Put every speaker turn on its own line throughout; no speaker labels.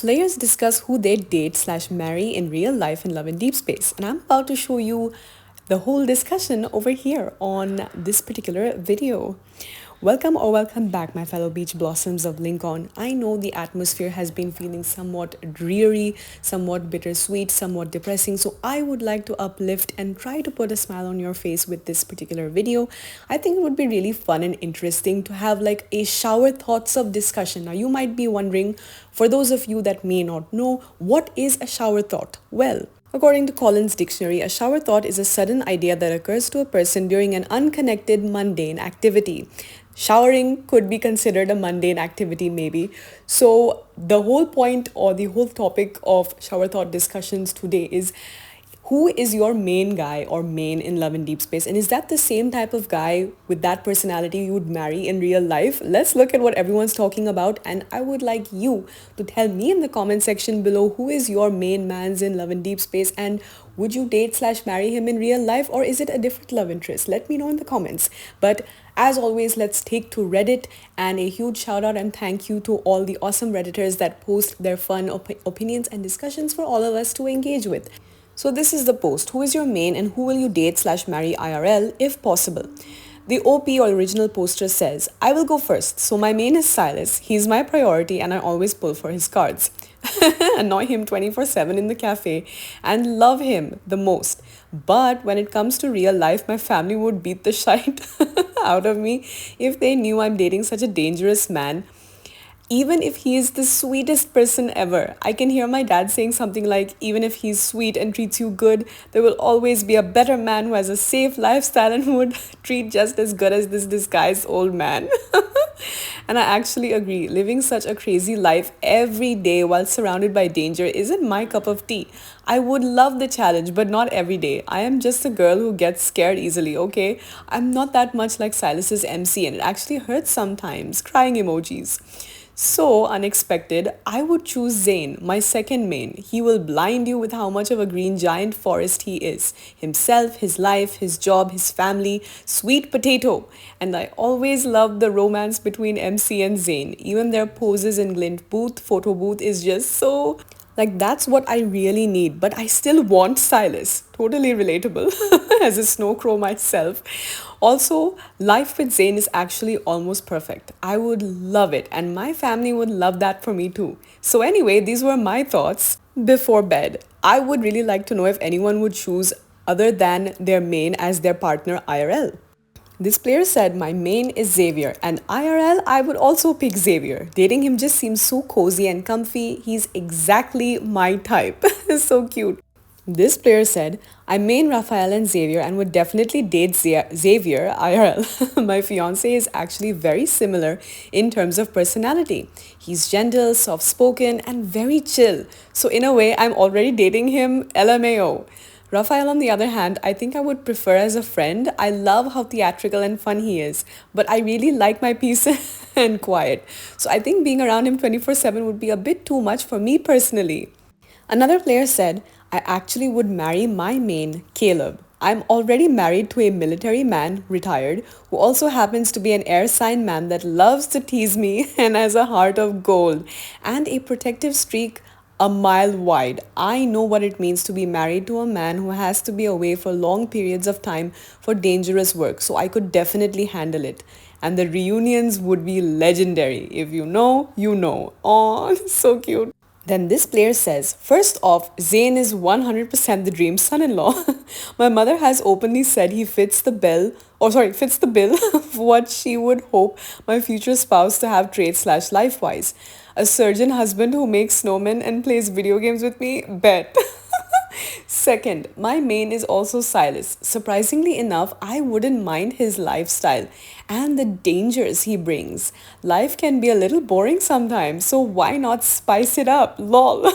Players discuss who they date/marry in real life in Love and Deepspace, and I'm about to show you the whole discussion over here on this particular video. Welcome back, my fellow beach blossoms of Linkon. I know the atmosphere has been feeling somewhat dreary, somewhat bittersweet, somewhat depressing, so I would like to uplift and try to put a smile on your face with this particular video. I think it would be really fun and interesting to have like a shower thoughts of discussion. Now, you might be wondering, for those of you that may not know, what is a shower thought? Well, according to Collins Dictionary, a shower thought is a sudden idea that occurs to a person during an unconnected, mundane activity. Showering could be considered a mundane activity, maybe. So, the whole point or the whole topic of shower thought discussions today is, who is your main guy or main in Love and Deepspace? And is that the same type of guy with that personality you would marry in real life? Let's look at what everyone's talking about. And I would like you to tell me in the comment section below, who is your main man's in Love and Deepspace? And would you date/marry him in real life, or is it a different love interest? Let me know in the comments. But as always, let's take to Reddit, and a huge shout out and thank you to all the awesome Redditors that post their fun opinions and discussions for all of us to engage with. So this is the post. Who is your main and who will you date/marry IRL if possible? The OP or original poster says, I will go first. So my main is Silas. He's my priority and I always pull for his cards. Annoy him 24/7 in the cafe and love him the most. But when it comes to real life, my family would beat the shite out of me if they knew I'm dating such a dangerous man. Even if he is the sweetest person ever, I can hear my dad saying something like, even if he's sweet and treats you good, there will always be a better man who has a safe lifestyle and who would treat just as good as this disguised old man. And I actually agree, living such a crazy life every day while surrounded by danger isn't my cup of tea. I would love the challenge, but not every day. I am just a girl who gets scared easily, okay? I'm not that much like Silas's MC, and it actually hurts sometimes. Crying emojis. So unexpected, I would choose Zane, my second main. He will blind you with how much of a green giant forest he is. Himself, his life, his job, his family, sweet potato. And I always love the romance between MC and Zane. Even their poses in glint booth, photo booth is just so... Like, that's what I really need, but I still want Silas. Totally relatable as a snow crow myself. Also, life with Zayn is actually almost perfect. I would love it, and my family would love that for me too. So anyway, these were my thoughts before bed. I would really like to know if anyone would choose other than their main as their partner IRL. This player said, my main is Xavier, and IRL, I would also pick Xavier. Dating him just seems so cozy and comfy. He's exactly my type. So cute. This player said, I main Raphael and Xavier and would definitely date Xavier IRL. My fiance is actually very similar in terms of personality. He's gentle, soft-spoken, and very chill. So in a way, I'm already dating him LMAO. Raphael, on the other hand, I think I would prefer as a friend. I love how theatrical and fun he is, but I really like my peace and quiet. So I think being around him 24/7 would be a bit too much for me personally. Another player said, I actually would marry my main, Caleb. I'm already married to a military man, retired, who also happens to be an air sign man that loves to tease me and has a heart of gold and a protective streak a mile wide. I know what it means to be married to a man who has to be away for long periods of time for dangerous work, so I could definitely handle it. And the reunions would be legendary. If you know, you know. Oh, so cute. Then this player says, first off, Zayn is 100% the dream son-in-law. My mother has openly said he fits the bill of what she would hope my future spouse to have traits/life-wise. A surgeon husband who makes snowmen and plays video games with me? Bet. Second, my main is also Silas. Surprisingly enough, I wouldn't mind his lifestyle and the dangers he brings. Life can be a little boring sometimes, so why not spice it up? Lol.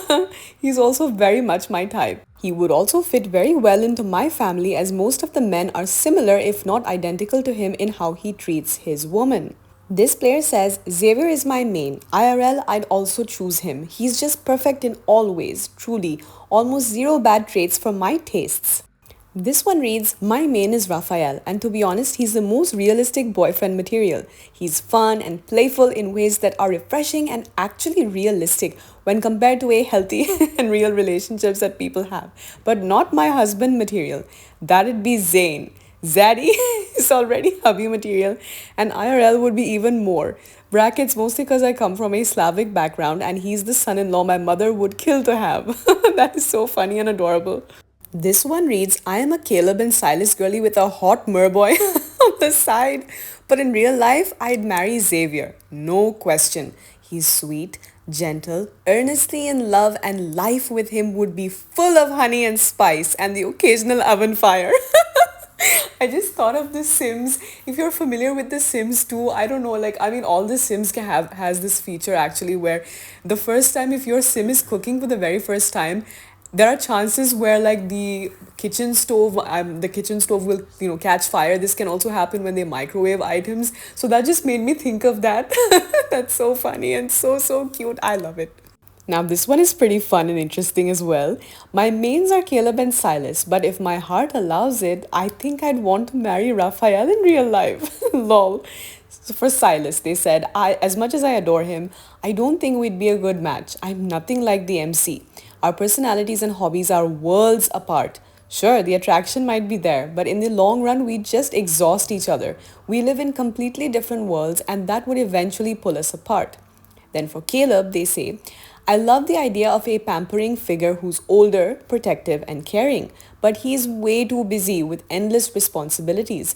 He's also very much my type. He would also fit very well into my family, as most of the men are similar if not identical to him in how he treats his woman. This player says, Xavier is my main. IRL, I'd also choose him. He's just perfect in all ways, truly. Almost zero bad traits for my tastes. This one reads, my main is Raphael, and to be honest, he's the most realistic boyfriend material. He's fun and playful in ways that are refreshing and actually realistic when compared to a healthy and real relationships that people have. But not my husband material. That'd be Zayn. Zaddy is already hubby material, and IRL would be even more. Brackets mostly because I come from a Slavic background and he's the son in law my mother would kill to have. That is so funny and adorable. This one reads, I am a Caleb and Silas girly with a hot merboy on the side. But in real life, I'd marry Xavier. No question. He's sweet, gentle, earnestly in love, and life with him would be full of honey and spice and the occasional oven fire. I just thought of The Sims. If you're familiar with The Sims too, I don't know, like I mean all the Sims can have has this feature actually where the first time if your Sim is cooking for the very first time, there are chances where like the kitchen stove will catch fire. This can also happen when they microwave items. So that just made me think of that. That's so funny and so cute. I love it. Now, this one is pretty fun and interesting as well. My mains are Caleb and Silas, but if my heart allows it, I think I'd want to marry Raphael in real life. Lol. So for Silas, they said, as much as I adore him, I don't think we'd be a good match. I'm nothing like the MC. Our personalities and hobbies are worlds apart. Sure, the attraction might be there, but in the long run, we just exhaust each other. We live in completely different worlds, and that would eventually pull us apart. Then for Caleb, they say, I love the idea of a pampering figure who's older, protective, and caring, but he's way too busy with endless responsibilities.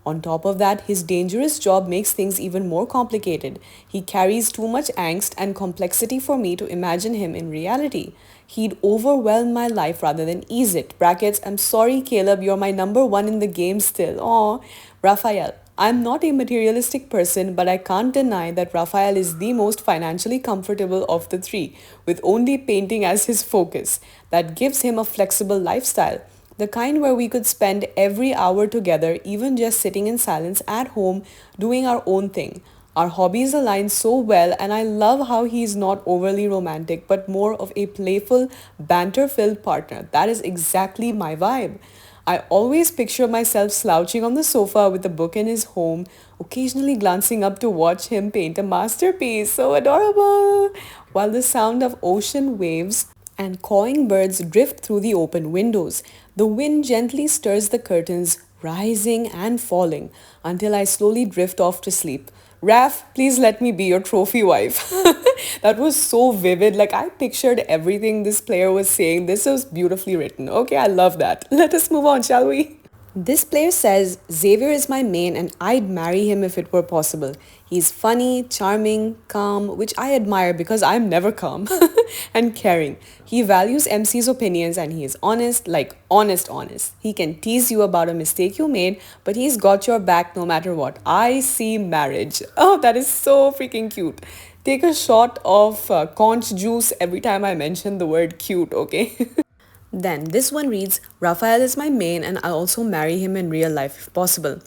On top of that, his dangerous job makes things even more complicated. He carries too much angst and complexity for me to imagine him in reality. He'd overwhelm my life rather than ease it. Brackets, I'm sorry, Caleb, you're my number one in the game still. Aw, Raphael. I'm not a materialistic person, but I can't deny that Raphael is the most financially comfortable of the three, with only painting as his focus. That gives him a flexible lifestyle, the kind where we could spend every hour together, even just sitting in silence at home, doing our own thing. Our hobbies align so well, and I love how he's not overly romantic, but more of a playful, banter filled partner. That is exactly my vibe. I always picture myself slouching on the sofa with a book in his home, occasionally glancing up to watch him paint a masterpiece. So adorable! While the sound of ocean waves and cawing birds drift through the open windows. The wind gently stirs the curtains, rising and falling, until I slowly drift off to sleep. Raf, please let me be your trophy wife. That was so vivid. Like, I pictured everything this player was saying. This was beautifully written. Okay, I love that. Let us move on, shall we? This player says, Xavier is my main and I'd marry him if it were possible. He's funny, charming, calm, which I admire because I'm never calm, and caring. He values MC's opinions and he is honest, like honest. He can tease you about a mistake you made, but he's got your back no matter what. I see marriage. Oh, that is so freaking cute. Take a shot of conch juice every time I mention the word cute, okay? Then this one reads, Raphael is my main and I'll also marry him in real life if possible.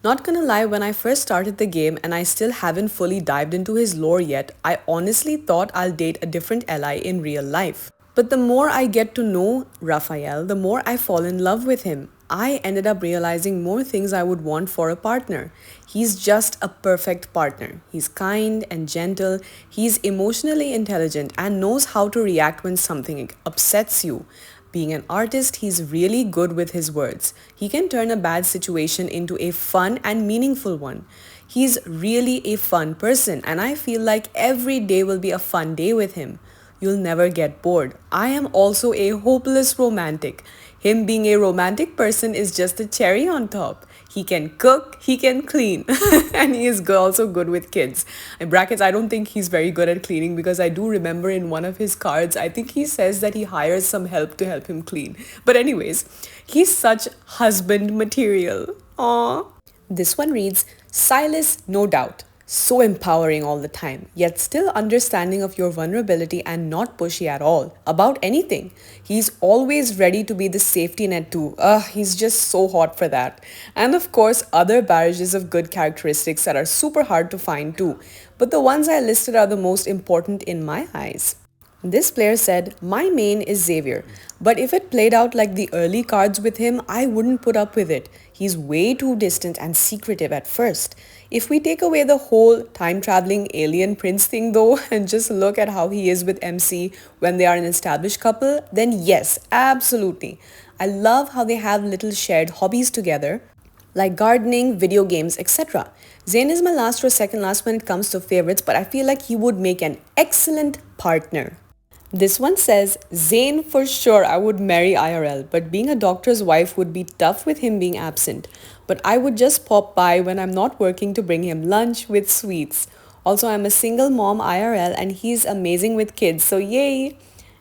Not gonna lie, when I first started the game and I still haven't fully dived into his lore yet, I honestly thought I'll date a different ally in real life. But the more I get to know Raphael, the more I fall in love with him. I ended up realizing more things I would want for a partner. He's just a perfect partner. He's kind and gentle, he's emotionally intelligent and knows how to react when something upsets you. Being an artist, he's really good with his words. He can turn a bad situation into a fun and meaningful one. He's really a fun person, and I feel like every day will be a fun day with him. You'll never get bored. I am also a hopeless romantic. Him being a romantic person is just a cherry on top. He can cook, he can clean, and he is also good with kids. In brackets, I don't think he's very good at cleaning because I do remember in one of his cards, I think he says that he hires some help to help him clean. But anyways, he's such husband material. Aww. This one reads, Silas, no doubt. So empowering all the time, yet still understanding of your vulnerability and not pushy at all about anything. He's always ready to be the safety net too. He's just so hot for that. And of course, other barrages of good characteristics that are super hard to find too. But the ones I listed are the most important in my eyes. This player said, my main is Xavier, but if it played out like the early cards with him, I wouldn't put up with it. He's way too distant and secretive at first. If we take away the whole time traveling alien prince thing though, and just look at how he is with MC when they are an established couple, then yes, absolutely. I love how they have little shared hobbies together, like gardening, video games, etc. Zayn is my last or second last when it comes to favorites, but I feel like he would make an excellent partner. This one says, Zayn for sure I would marry IRL, but being a doctor's wife would be tough with him being absent. But I would just pop by when I'm not working to bring him lunch with sweets. Also, I'm a single mom IRL and he's amazing with kids, so yay!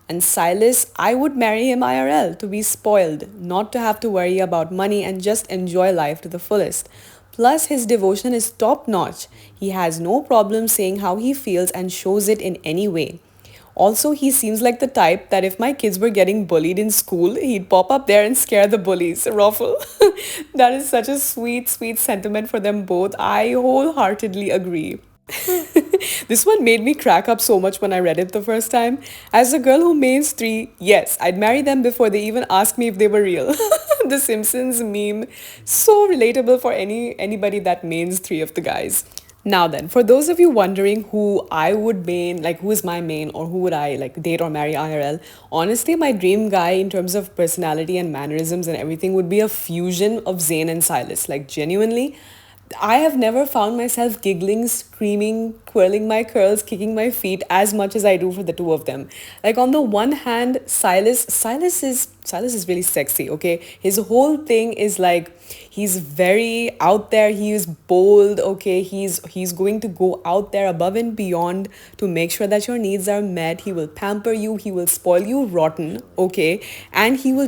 And Silas, I would marry him IRL to be spoiled, not to have to worry about money and just enjoy life to the fullest. Plus, his devotion is top notch. He has no problem saying how he feels and shows it in any way. Also, he seems like the type that if my kids were getting bullied in school, he'd pop up there and scare the bullies. Ruffle. That is such a sweet, sweet sentiment for them both. I wholeheartedly agree. This one made me crack up so much when I read it the first time. As a girl who mains three, yes, I'd marry them before they even asked me if they were real. The Simpsons meme, so relatable for anybody that mains three of the guys. Now then, for those of you wondering who I would main, like who is my main or who would I like date or marry IRL, honestly, my dream guy in terms of personality and mannerisms and everything would be a fusion of Zayn and Silas. Like genuinely, I have never found myself giggling, screaming, twirling my curls, kicking my feet as much as I do for the two of them. Like on the one hand, Silas is really sexy, okay? His whole thing is like he's very out there, he is bold, okay? He's going to go out there above and beyond to make sure that your needs are met. He will pamper you, he will spoil you rotten, okay? And he will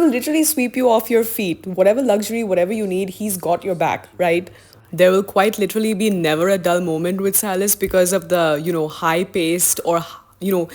literally sweep you off your feet. Whatever luxury, whatever you need, he's got your back, right? There will quite literally be never a dull moment with Silas because of the, high paced or, you know,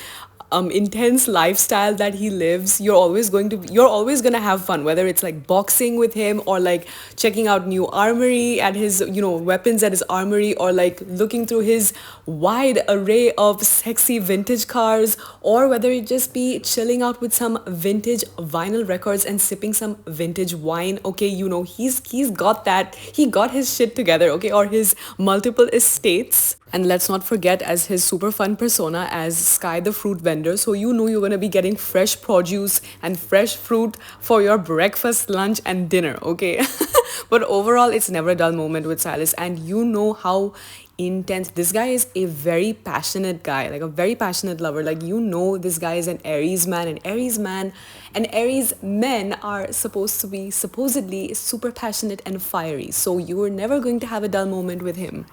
intense lifestyle that he lives. You're always going to have fun, whether it's like boxing with him or like checking out new armory at his, weapons at his armory, or like looking through his wide array of sexy vintage cars, or whether it just be chilling out with some vintage vinyl records and sipping some vintage wine. Okay, he's got that. He got his shit together, okay, or his multiple estates. And let's not forget as his super fun persona as Sky the fruit vendor. So you're going to be getting fresh produce and fresh fruit for your breakfast, lunch and dinner, okay? But overall, it's never a dull moment with Silas. And you know how intense this guy is. A very passionate guy, like a very passionate lover. Like, this guy is an Aries man, and Aries men are supposed to be supposedly super passionate and fiery. So you're never going to have a dull moment with him.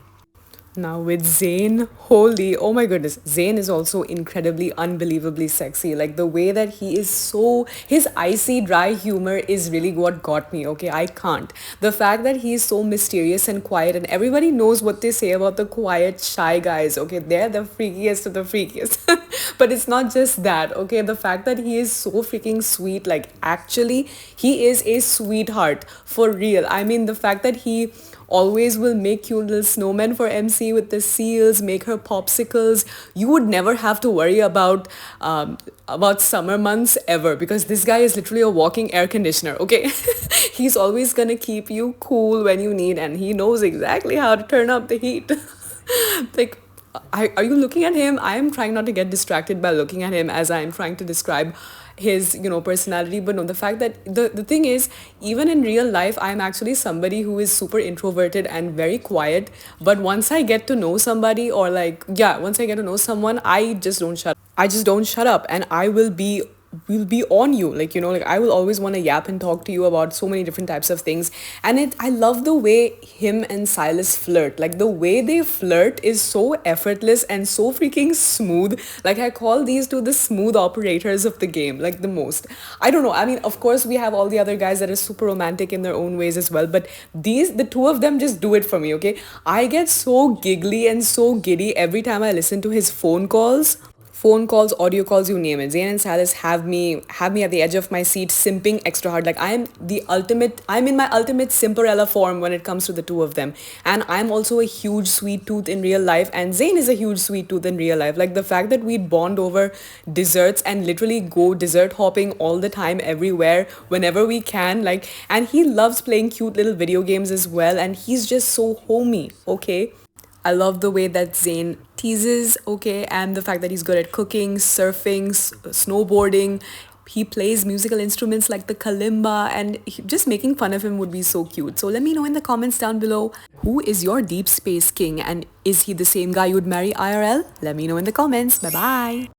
Now with Zayn, holy, oh my goodness, Zayn is also incredibly, unbelievably sexy. Like the way that his icy, dry humor is really what got me, okay? I can't. The fact that he is so mysterious and quiet, and everybody knows what they say about the quiet, shy guys, okay? They're the freakiest of the freakiest. But it's not just that, okay? The fact that he is so freaking sweet, like actually, he is a sweetheart for real. I mean, the fact that he always will make cute little snowmen for MC with the seals, make her popsicles. You would never have to worry about summer months ever, because this guy is literally a walking air conditioner, okay? He's always gonna keep you cool when you need, and he knows exactly how to turn up the heat. Like, are you looking at him? I am trying not to get distracted by looking at him as I am trying to describe his personality. But no, the fact that the thing is, even in real life, I'm actually somebody who is super introverted and very quiet. But once I get to know somebody, or like, yeah, once I get to know someone, I just don't shut up, and will be on you, like I will always want to yap and talk to you about so many different types of things. And I love the way him and Silas flirt. Like the way they flirt is so effortless and so freaking smooth. Like I call these two the smooth operators of the game, like the most. I don't know, I mean, of course we have all the other guys that are super romantic in their own ways as well, but the two of them just do it for me, okay? I get so giggly and so giddy every time I listen to his phone calls. phone calls, audio calls, you name it. Zayn and Salis have me at the edge of my seat, simping extra hard. Like I'm in my ultimate Simperella form when it comes to the two of them. And I'm also a huge sweet tooth in real life, and Zayn is a huge sweet tooth in real life. Like the fact that we bond over desserts and literally go dessert hopping all the time, everywhere, whenever we can. Like, and he loves playing cute little video games as well, and he's just so homey, okay? I love the way that Zayn teases, okay, and the fact that he's good at cooking, surfing, snowboarding. He plays musical instruments like the kalimba, and just making fun of him would be so cute. So let me know in the comments down below, who is your deep space king, and is he the same guy you'd marry IRL? Let me know in the comments. Bye bye.